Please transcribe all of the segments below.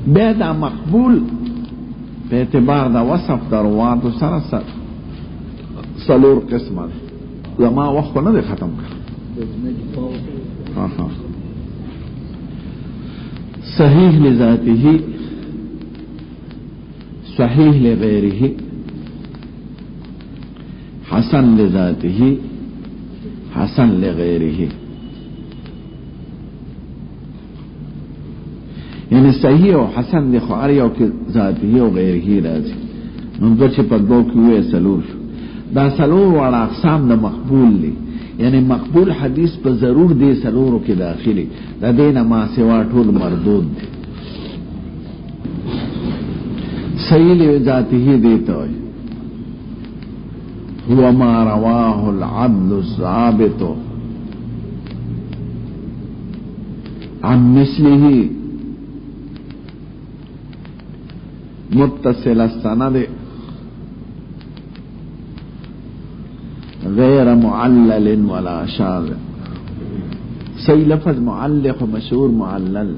بیا دا مقبول په اعتبار دا وصف د رواتو سره سلور قسمه زما وخت نه دی ختم کړ. صحیح لذاته، صحیح لغیره، حسن لذاته، حسن لغیره. یعنی صحیح او حسن د خوار یو کې ذاتی او غیره راځي. نو د چې په دوه کې وې سلور شو. دا سلور واړه اقسام د مقبول دي. یعنی مقبول حدیث په ضرور دي سلورو کې داخلي. د دینه ما سوا ټول مردود دي. صحیح لذاته دیتا وي هو ما رواه العدل الضابط عن مثله متصل السند غیر معلل ولا شاذ. صحیح لفظ معلق و مشهور معلل.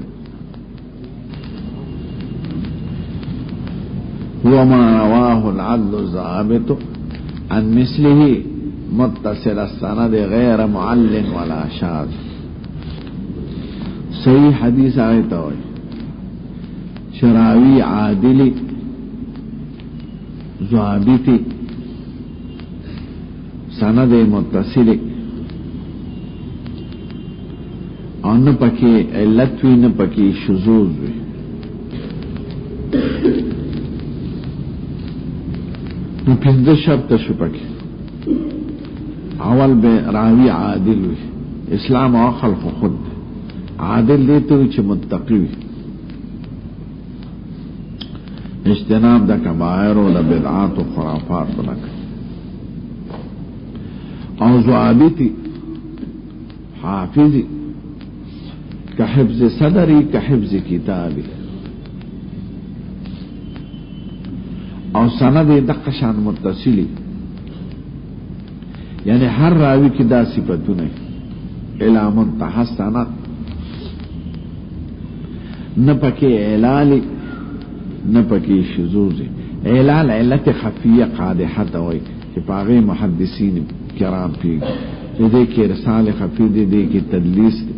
هو ما رواه العدل الضابط عن مثله متصل السند غیر معلل ولا شاذ. صحیح حدیث آیتا ہوئی شراوی عادلی ضابطی سند متصلی اور نہ پکی علت وی نہ پکی شذوذ وی. نو پنځه شرط شو پکی. اول به راوی عادل وی. اسلام او خلق خود عادل دیتے وی چې متقی وی. اجتناب د کبائر او د بدعات او خرافات بنک. او ضابطی حافظی که حفظ صدری که حفظ کتابی. او سند دقشان متصلی یعنی هر راوی کی دا صفتونه الى منتهى سند نه پکې اعلالی نه پکې شذوذ. اعلال علت خفیه قادحه ته وایي چې پاغه محدثین کرام پیږي چې دې کې رساله خفی دې کې تدلیس دی.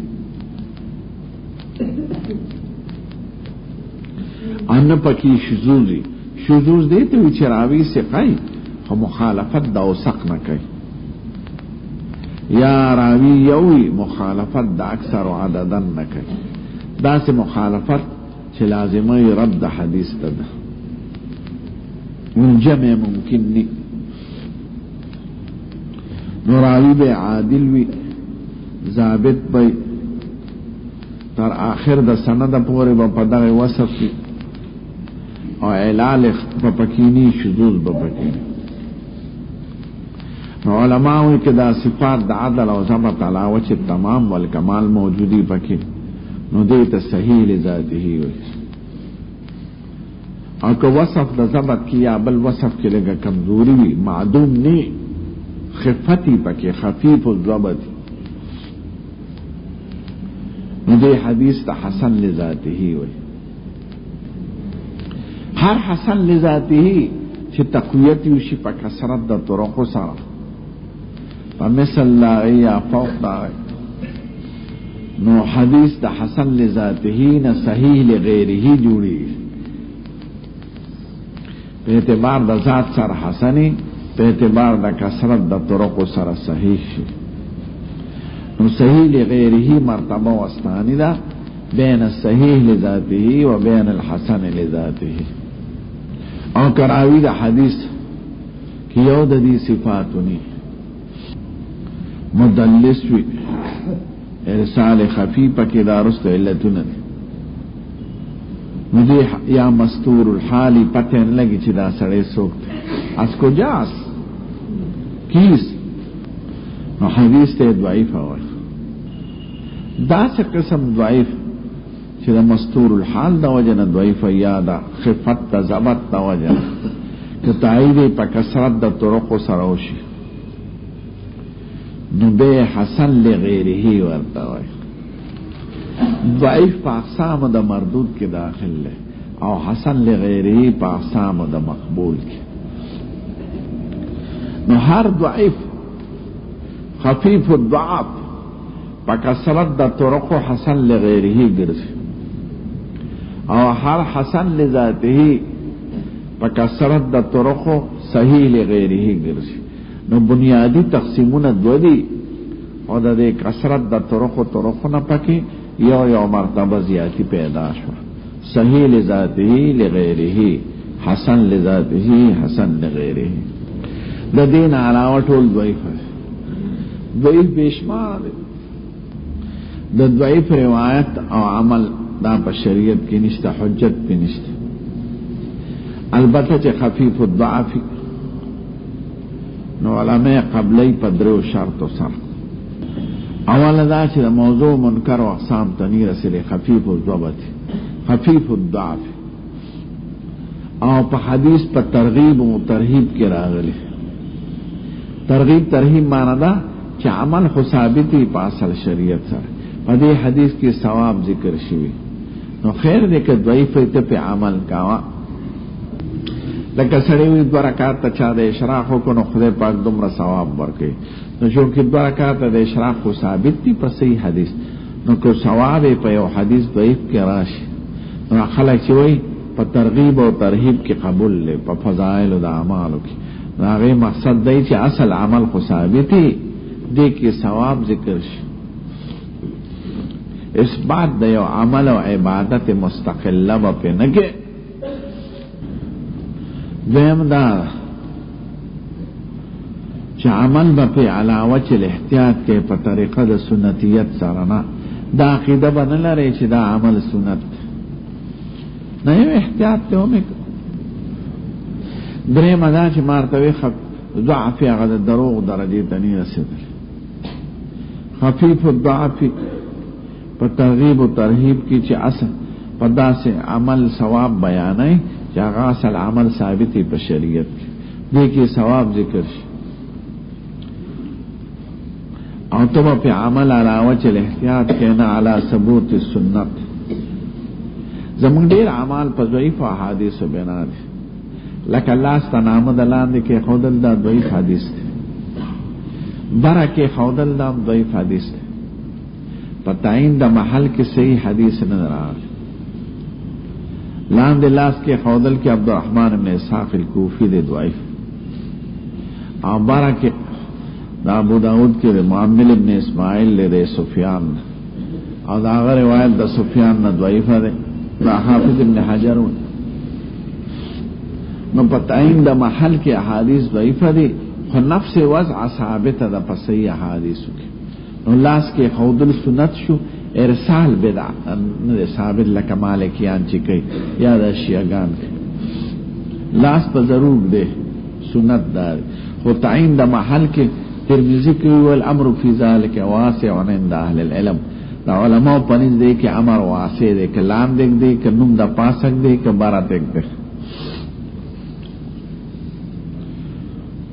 ان پکې شذوذ. شذوذ دیتے ہوئی چراوی سے قائی خو مخالفت دا اوسق نہ کئی یا راوی یوی مخالفت دا اکثر و عددن نہ کئی. دا سے مخالفت چھ لازمی رد حدیث دا جمع ممکن نی. نو راوی بے عادل وی ضابط بے تر آخر دا سند پوری با پدغ وصف کی او علال بپکینی شذوذ بپکینی. نو علماءوی که دا صفات دا عدل او ضبط علا وجه تمام والکمال موجودی پکی نو دیتا صحیح لذاتی ہی ہوئی. اور که وصف دا ضبط کی یا بل وصف کی لگا کمزوری بھی معدوم نی خفتی پکی خفیف الضبطی نو دی حدیث تا حسن لذاتی ہی ہوئی. ہر حسن لذاتی ہی چھ تقویتی وشی پا کسرت دا طرق سارا پا مثل لاغی یا فوق داغی. نو حدیث دا حسن لذاتی ہی نا صحیح لغیری ہی جوڑی پہ اعتبار دا ذات سر حسنی پہ اعتبار دا کسرت دا طرق سارا صحیح شی. نو صحیح لغیری ہی مرتبہ وستانی دا بین الصحیح لذاتی ہی و بین الحسن لذاتی ہی. اور کراوی دا حدیث کی یو دا دی صفاتونی مدلس وی ارسال خفی پکی دارست علتون دی مجھے یا مستور الحالی پتن لگی چی دا سڑے سوکتے از کجاس کیس نو حدیث تے ضعیف ہوئی. دا سے قسم ضعیف چې دا مستور الحال دا وجنه ضعیف یا دا خفت دا ضبط دا وجنه که تایید پا کسرت دا طرق سره وشي نو بے حسن لغیره ورته وای. ضعیف پا اقسام دا مردود کے داخل لے او حسن لغیره په اقسام د مقبول کې. نو هر ضعیف خفیف الضعف په کثرت د طرق حسن لغیره ګرځي، او هر حسن لذاته په کثرت د طرق صحیح لغیره ګرځي. نو بنیادی تقسیمونه دو دي، او د کثرت د طرقونه پکې یو مرتبه زیاتی پیدا شو، صحیح لذاته لغیره، حسن لذاته حسن لغیره. د دین علاوه ټول ضعیف بشمار د ضعیف روایت او عمل دا په شریعت کې نشته، حجت کې نشته. البته چې خفیف الضعف نو علماء قبلی په درو شرطو سره. اول دا چې د موضوع منکر او اقسام ته نه رسېږي، خفیف الضبط، خفیف الضعف، او په حدیث په ترغیب او ترهیب کې راغلي. ترغیب ترهیب معنی دا چې عمل خو ثابت وي په اصل شریعت سره، په دې حدیث کې ثواب ذکر شوی، نو خیر دې که ضعیف ته په عمل کاوه. لکه سړی وي 2 رکعات ته چا د اشراق وکړو نو خدای پاک دومره ثواب ورکوي. نو چې 2 رکعات د اشراق خو ثابت دي په صحیح حدیث، نو که ثواب په یو حدیث ضعیف کې راشي، نو خلک چې وایي په ترغیب او ترهیب کې قبول لې په فضائل او د اعمالو کې، نو هغې مقصد دی چې اصل عمل خو ثابت دی، دې کې ثواب ذکر شي. اثبات د یو عمل او عبادت مستقله به پې نه کې. دویم دا چې عمل به پې علاوه چې احتیاط کې په طریقه د سنتیت سره نه، دا عقیده به نه لري چې دا عمل سنت نه، یو احتیاط ته ومې. درېیم دا چې مرتبه ضعف هغه د دروغ درجې ته نه رسېدلی. خفیف الضعف په ترغیب و ترهیب کې چې اصل په داسې عمل ثواب بیانوي چې هغه اصل عمل ثابت په شریعت کې، دې کې ثواب ذکر شي. او تو په عمل علاوه چې احتیاط کینه علی ثبوت السنت. زمونږ ډېر اعمال په ضعیف احادیث بنا دي، لکه الله ستنامه د لاندې کې خودل دا ضعیف حدیث دی، بره کې خودل دا ضعیف حدیث دی، په تعین د محل کې صحیح حدیث نه راغلی. لاندې لاس کې خودل کې عبدالرحمن بن اسحاق الکوفی دی ضعیف، او بره کې دا ابو داود کې معمل ابن اسماعیل له سفیان، او دا هغه روایت د سفیان نه ضعیف دی، دا حافظ ابن حجر. نو په تعین د محل کې احادیث ضعیف دي، خو نفس وضع ثابت ده په صحیح احادیثو کې. نو لاس کې خودل سنت شو، ارسال بدع نه ثابت، لکه مالکیان چې کوي یا د شیعگان کوي. لاس په ضرور ده سنت دار، خو تعین د محل کې ترمذی کوي والامر فی ذلک واسع عند اهل العلم. دا علماء پنځ دي کې امر واسع دی، کلام دی که نوم د پاسک دی که بارات دی.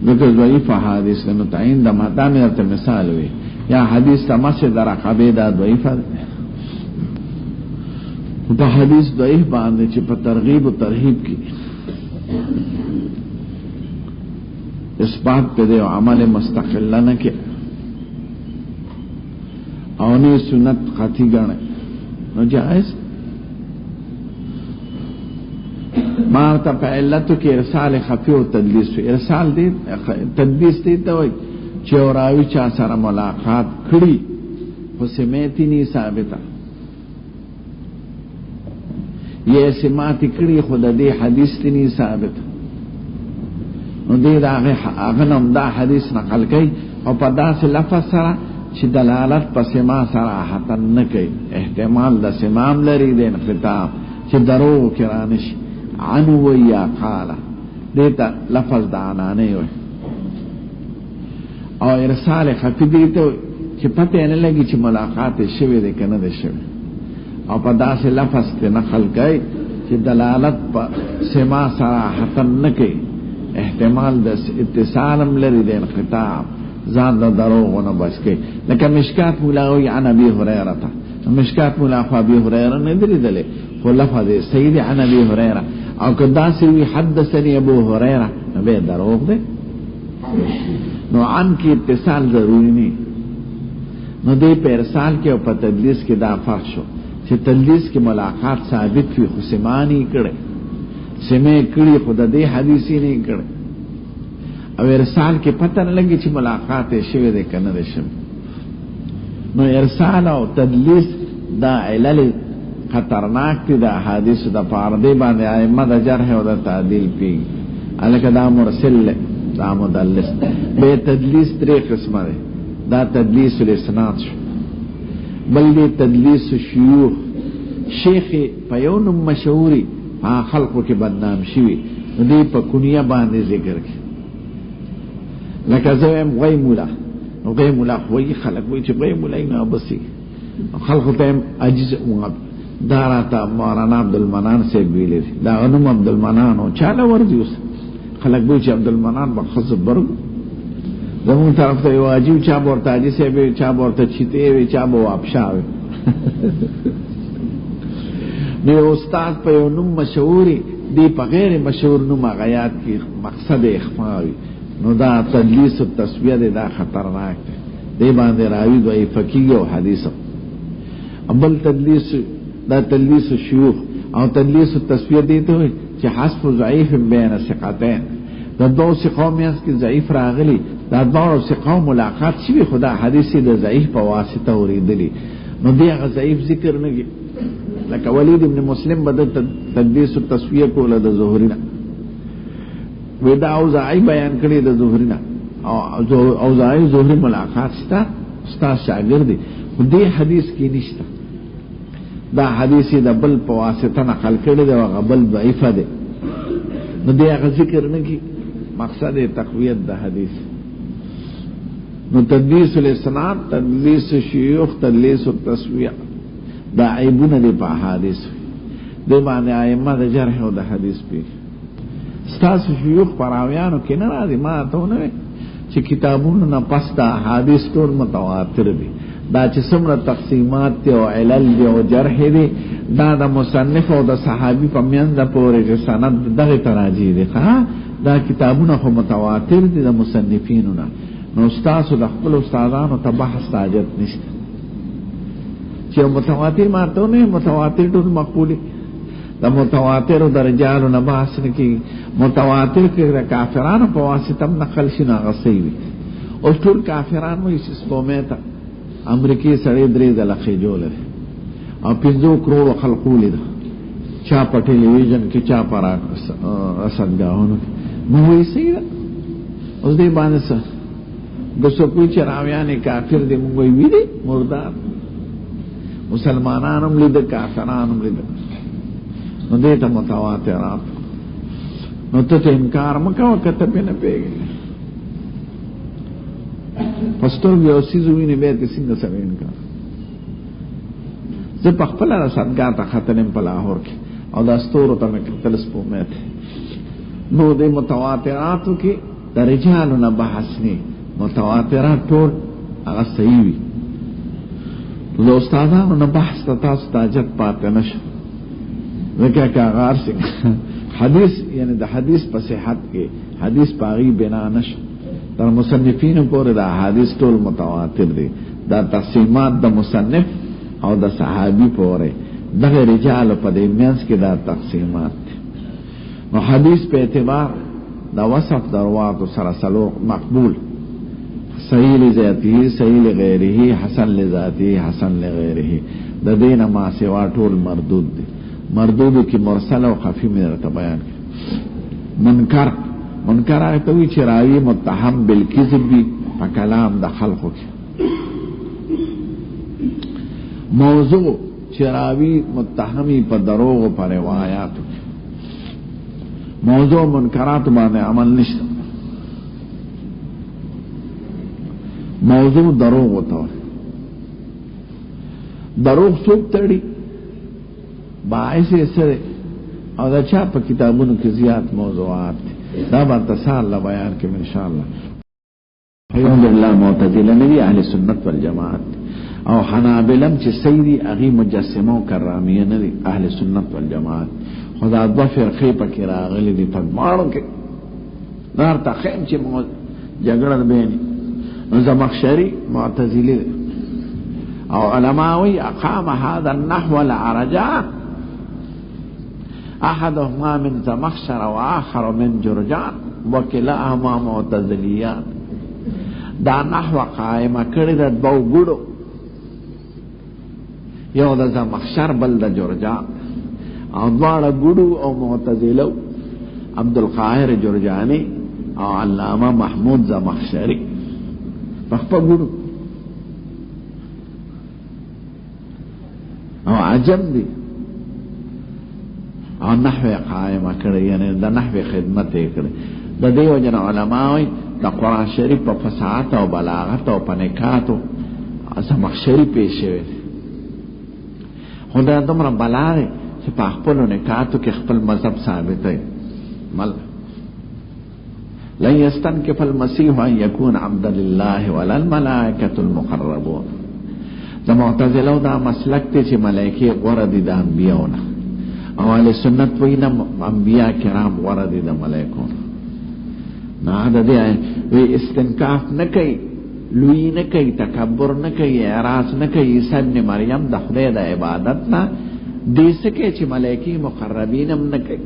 دغه ضعیف حدیث نو تعین د مدامه ته مثال وي، یا حدیث تمسه در عقبه دا ضعیف ده. په حدیث ضعیف باندې چې په ترغیب او ترهیب کې اثبات کړي او عمل مستقل نه کې، او نه سنت قطعی ګڼي، نو جائز. ما ته په علتو کې ارسال خفي او تدلیس. ارسال دی تدلیس دی ته وایي چې راوي چا سره ملاقات کړي خو سمعتي نه ثابته، یې سمعتي کړي خو د دې حدیث نه ثابته، نو دې هغه نوم دا حدیث نقل کوي او په داسې لفظ سره چې دلالت په سما صراحت نه کوي، احتمال د سمام لري د انقطاع چې درو کرانش عنو یا قال، دیتا لفظ د عنانه وي. او ارسال خفي دی ته چې پته نه لګي چې ملاقات شوه دې کنه دې شوه، او په داسې لفظ ته نقل کوي چې دلالت په سما صراحت نه کوي، احتمال د اتصالم لري د انقطاع، ځان د دروغ نه بچ کوي. لکه مشکات مولاوی عن ابي هريره مشکات مولا خو ابي هريره نه درېدلې خو لفظ سید عن ابي هريره او کدا سی حدثني ابو هريره به دروغ ده. نو عن کی اتصال ضروری نه، نو دې په ارسال کې او په تدلیس کې دا فرق شو چې تدلیس کې ملاقات ثابت وي خو سمانی کړي سمې کړي خو د دې حدیثي نه کړي، او ارسال کې پته نه لګي چې ملاقات یې شوی دی کنه ده شوی. نو ارسال او تدلیس دا علل خطرناک دي د احادیث د پاره دی باندې ائمه د جرح او د تعدیل پی الکه دا مرسل دا مدلس. به تدلیس درې قسمه ده، دا تدلیس الاسناد شو، بل دی تدلیس شیوخ، شیخ په یو نوم مشهوري خلقو کې بدنام شوی دی په کنیه باندې ذکر کی، لکه زویم غی مولا، غی مولا خوی خلق وی چې غی مولا نه بسی خلق ته عجز داراتا مولانا عبدالمنان سے ویلې دا انم عبدالمنان او چاله ورځي اوس خلق وی چې عبدالمنان په خصب برګ زمون طرف ته واجب چا ورته اجي سے به چا ورته چیته وی چا بو اپشاوي نو استاد په یو نوم مشهوري دی په غیر مشهور نوم غیات کی مقصد اخفاوي، نو دا تدلیس و تسویه دا خطرناک دی باندې راوی دوی فقیه او حدیث. بل تدلیس دا تدلیس شیوخ او تدلیس و تسویه دی ته چې حسب ضعیف بین ثقتین، دا دو ثقو میاس کی ضعیف راغلی، دا دو ثقو ملاقات شوی خدا حدیثی دا ضعیف په واسطه اوریدلی، نو دی هغه ضعیف ذکر نه کی. لکه ولید ابن مسلم بده تدلیس و تسویه کوله د ظهرینا ودا اوزاعی بیان کړی د ظهرینا او اوزاعی ظهری ملاقات ستا استاد شاګرد دی، دې حدیث کې نشته، دا حدیث د بل په واسطه نقل کړی دی او بل ضعیف دی، نو دې هغه ذکر نه کی، مقصد تقویت د حدیث. نو تدلیس الاسناد، تدلیس شیوخ، تدلیس التسویه دا عیبونه دی په حدیث دی باندې ائمه د جرح او د حدیث پی ستاسو شیوخ پراویانو کې نه راځي. ما ته نه چې کتابونو نه پس دا حدیث ټول متواتر دي، دا چې څومره تقسیمات دي او علل دي او جرح دي دا د مصنف او د صحابي په میانځ پورې چې سند دغه تراجی دي، ها دا کتابونه خو متواتر دي د مصنفینو نه، نو تاسو د خپل استادانو ته بحث حاجت نشته چې متواتر ماته نه متواتر ټول مقبولي، د متواتر او درجالو نه بحث نه کی، متواتر کې د کافرانو په واسطه نقل شنه غسي وي او ټول کافرانو یې سپومه ته امریکای سړی درې د لخي جوړه او 5 کروڑ خلقو لید چا په ټلویزیون کې چا پر اسدګاهونو نو وی سیدا اوس دې باندې څه د څوک چې راویانې کافر دي موږ وی دي مردار مسلمانانو لید کافرانو لید، نو دې ته متواترات، نو ته انکار مکو کته په نه پیږي پستور یو سیزوینه به ته څنګه سره انکار. زه په خپل رسدګا ته ختنم په لاهور کې او دا ستورو ته مې تلس په مت نو دې متواتراتو کې د رجالو نه بحث نه، متواترات ټول هغه صحیح وي، نو استادانو نه بحث ته تاسو تاجت پاتې نشه. ځکه کاغار څنګه حدیث یعنی د حدیث په صحت کې حدیث پاغي بنا نشه، تر مصنفینو پورې دا حدیث ټول متواتر دي، دا تقسیمات د مصنف او د صحابي پورې دغه رجال په دې مینس کې دا تقسیمات دي. نو حدیث په اعتبار دا وصف دروات سره سلو مقبول، صحیح لذاته، صحیح لغیره، حسن لذاته، حسن لغیره، د دین ما سوا ټول مردود دي. مردود کی مرسل او خفی میں رہتا بیان کی. منکر آئیتا ہوئی چراوی متحم بالکذب بھی پا کلام دا خلقو کی، موضوع چراوی متحمی پا دروغ پا روایاتو کی، موضوع منکرات بانے عمل نشتا، موضوع دروغ ہوتا ہے. دروغ سوک تڑی باعث سره او دا چا په کتابونو کې زیات موضوعات دا به تسال بیان کوم ان شاء الله. الحمدلله معتزله نه دي، اهل سنت والجماعت. او حنابلم چې سیدی اغي مجسمه او کرامیه نه دي اهل سنت والجماعت خدا دو فرقې پکې راغلي دي په ماړو کې دار ته خیم چې جګړه بیني نو زمخشري معتزلي او علماوي اقام هذا النحو العرجاء احدهما من زمخشر واخر من جرجان وكلاهما معتزليان دا نحو قائمه کړی د بو ګړو یو د زمخشر بل د جرجان او دواړه ګړو او معتزله عبد القاهر جرجاني او علامه محمود زمخشري په ګړو او عجم دي او نحو قائمه کړی یعنی د نحو خدمت یې کړی د دیو جن علماوی د قرآن شریف په فصاحت او بلاغت او په نکاتو زمخشري پیش شوی خدای دومره بلاغه چې په خپل نکاتو کې خپل مذهب ثابت دی مل لن يستنكف المسيح ان يكون عبدا لله ولا الملائكه المقربون د معتزله دا مسلک ته چې ملائکه غوړه دي د انبیاونه او اهل سنت وینا انبیاء کرام غوړه دي د ملائکو نه د دې وی استنکاف نه کوي لوی نه کوي تکبر نه کوي اعراض نه کوي عیسی ابن مریم د خدای د عبادت نه دې سکه چې ملائکه مقربین هم نه کوي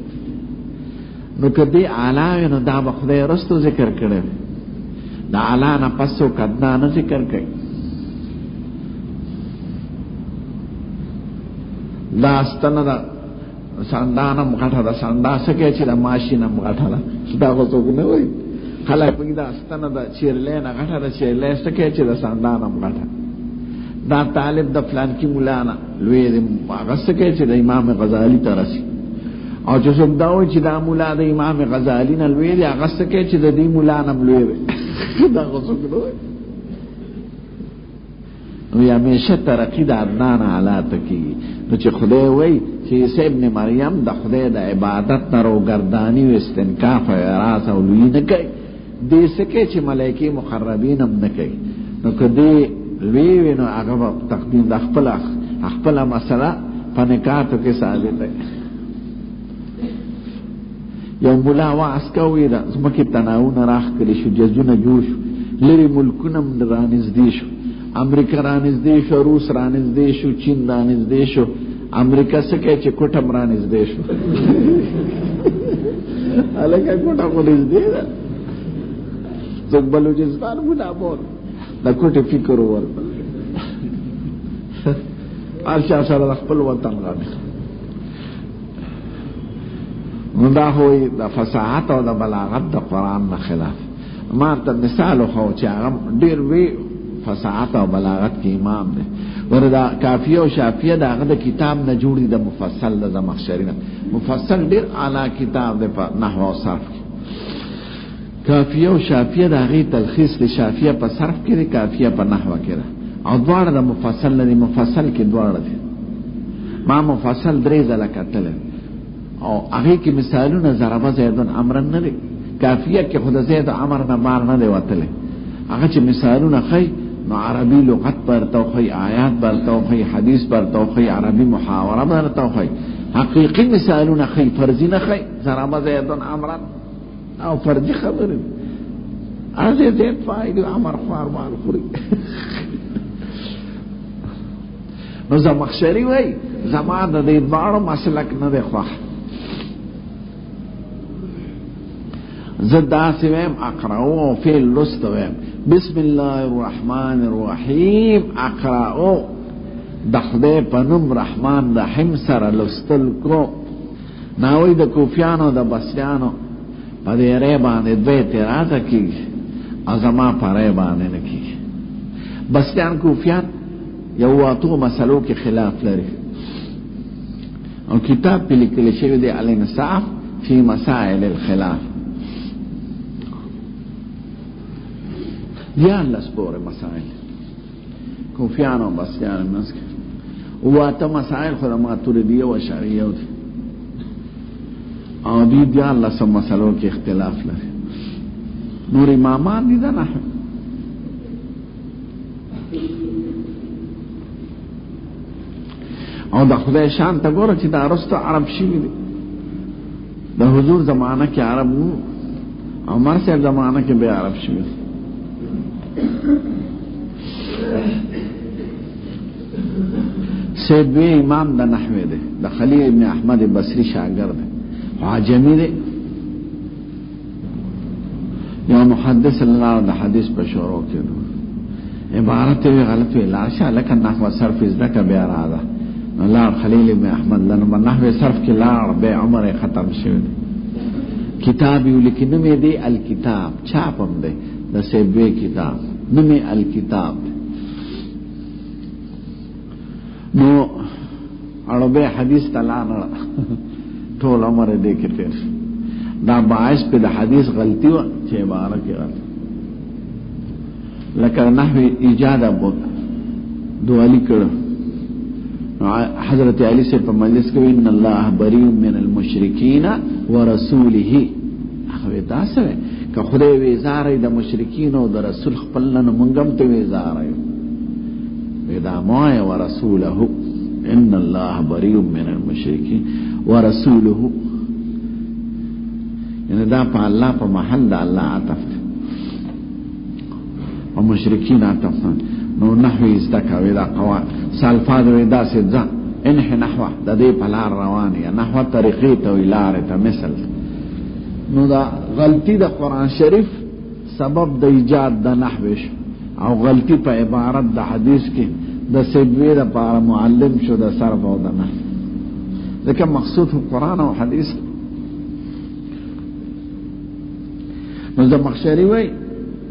نو کدی اعلی نو دا خدای رستو ذکر کړي دا اعلی نه پسو کدا نه ذکر کوي دا ستنه دا سندانم غټه دا سندا سکه چې د ماشینم غټه دا دا غوڅو نه وای خلک په دا ستنه دا چیرلې نه غټه دا چیرلې سکه چې د سندانم غټه دا طالب د فلان کی مولانا لوی د هغه سکه چې د امام غزالی ترسي او چې څوک دا وای چې دا مولا د امام غزالی نه لوی دی هغه سکه چې د دې مولانا لوی دا غوڅو نه وای نو یا همیشه ترقی د عدنان حالات کی نو چې خدای وای چې عیسی ابن مریم د خدای د عبادت نه روګردانی او استنکاف او اعراض او لوی نه کوي دې سکه چې ملائکه مقربین هم نه کوي نو کدی لوی نو هغه تقدیم د خپل مسله پنکاتو کې ثابت دی یو مولا واس کوي دا زمکه تناونه راخ کړي شو جزونه جوړ شو لری ملکونه رانږدې شو امریکا رانږدې شو روس رانږدې شو چین رانږدې شو امریکا سکه چې کوټم رانږدې شو الګا کوټه ورنږدې ده څوک بلوچستان مولا بول دا کوټه فکر ور ارشا سره خپل وطن غاړي نو دا هوی د فصاحت او د بلاغت د قرآن نه خلاف ما ته مثال خو چې هغه ډیر وی فصاحت او بلاغت کې امام دی وردا کافیه او شافیه داغه د کتاب نه جوړی د مفصل د زمخشری نه مفصل ډیر اعلی کتاب دی په نحو او صرف کافیه او شافیه داغه تلخیص د شافیه په صرف کې دی کافیه په نحو کې دی او دواړه د مفصل نه مفصل کې دواړه دي ما مفصل درې ځله کتل او هغه کې مثالونه ضربه زیدون امر نه لري کافیه کې خود زید امر نه مار نه دی وتله هغه چې مثالونه خي نو عربي لغت پر توخی آیات پر توخی حدیث پر توخی عربي محاوره پر توخی حقیقی مثالونه خي فرضی نه خي ضربه زیدون امر او فرضی خبره ازه زید فاعل امر خوار مال خوري نو زمخشری وای زمان د دې باړو مسلک نه دی خو زدا سویم اقرأو فی لستویم بسم الله الرحمن الرحیم اقرأو دخده پنم رحمان رحیم سر لستل کو ناوی د کوفیانو د بسیانو پا دی ریبانه دوی تیراتا کی ازما پا ریبانه نکی بسیان کوفیان یواتو مسلو کی خلاف لري او کتاب پی لکلی شوی دی الانصاف فی مسائل الخلاف دیان لسپور مسائل کوفیانو بسیان منسک واتا مسائل خود ماتوریدیه و شریعه دی او دیان لسم مسئلو کی اختلاف لري نور امامان دی دا نحو او د خدای شان ته ګوره چې دا رسته عرب شوي دي. د حضور زمانه کې عرب وو، عمر صاحب زمانه کې به عرب شوي. سیدوی امام د نحوی دی، د خلیل ابن احمد بصری شاگرد دی، عجمی دی. یو محدث اللہ د حدیث په شروع کې عبارت وی غلط وی لاشه لکه نحو صرف ازدکه بیا راځه نو لار خلیل ابن احمد لنو نحو صرف کې لار به عمر ختم شوی کتاب یو لیکن مې دی الکتاب چاپم دی د سیدوی کتاب نمې الکتاب نو اړو به حدیث تلانه ټول عمر دې کې تیر دا باعث په د حدیث غلطی و چې عبارت کې غلط لکه نحوی ایجاد ابو دوالی کړه حضرت علی سے په مجلس کې ان الله بریء من المشرکین ورسوله هغه دا سره که خدای وی زارې د مشرکین او د رسول خپل نه مونږم ته وی زارې ودا ما ورسوله ان الله بریء من المشرکین ورسوله یعنی دا په الله په محل د الله عطف او مشرکین عطف نو نحوی استکاوی دا قوا سالفاد وی دا سیدزا انح نحوه دا دی پلار روانی یا نحوه طریقی تا وی لار تا مثل نو دا غلطی دا قرآن شریف سبب دا ایجاد دا نحوش او غلطی پا عبارت دا حدیث کی دا سیدوی دا پارا معلم شو دا صرف او دا نحو لیکن مقصود قرآن او حدیث نو زمخشری وی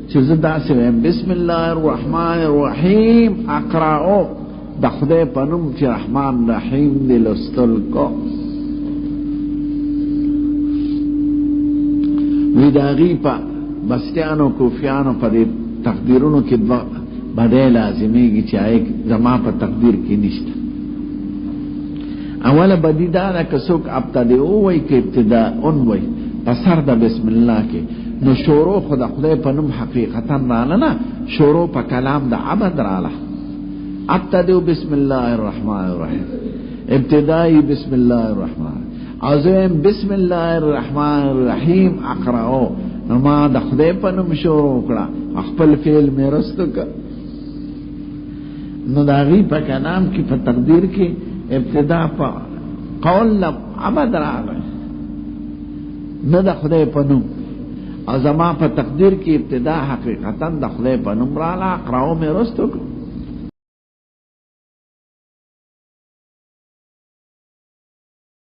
چې زه داسې وایم بسم الله الرحمن الرحیم اقرأو د خدای په نوم چې رحمان رحیم دی لوستل کو وی د هغې په بستیانو کوفیانو په دې تقدیرونو کې بدی لازمیږي چې زما په تقدیر کې نشته اوله بدی دا ده که څوک ابتدعو وی که ابتداءون وی په سر د بسم الله کې نو شروع خدا خدای په نوم حقیقتا رااله نه شروع په کلام د عبد رااله ابتدئ بسم الله الرحمن الرحیم ابتدائی بسم الله الرحمن عظیم بسم الله الرحمن الرحیم اقرأو نو ما د خدای په نوم شروع کړه خپل فعل مې رستو ک نو دا غي په کلام کې په تقدیر کې ابتدا په قول عبد رااله نه د خدای په نوم او زما په تقدیر کې ابتدا حقیقتا د خدای په نوم رااله اقرأو مې رستو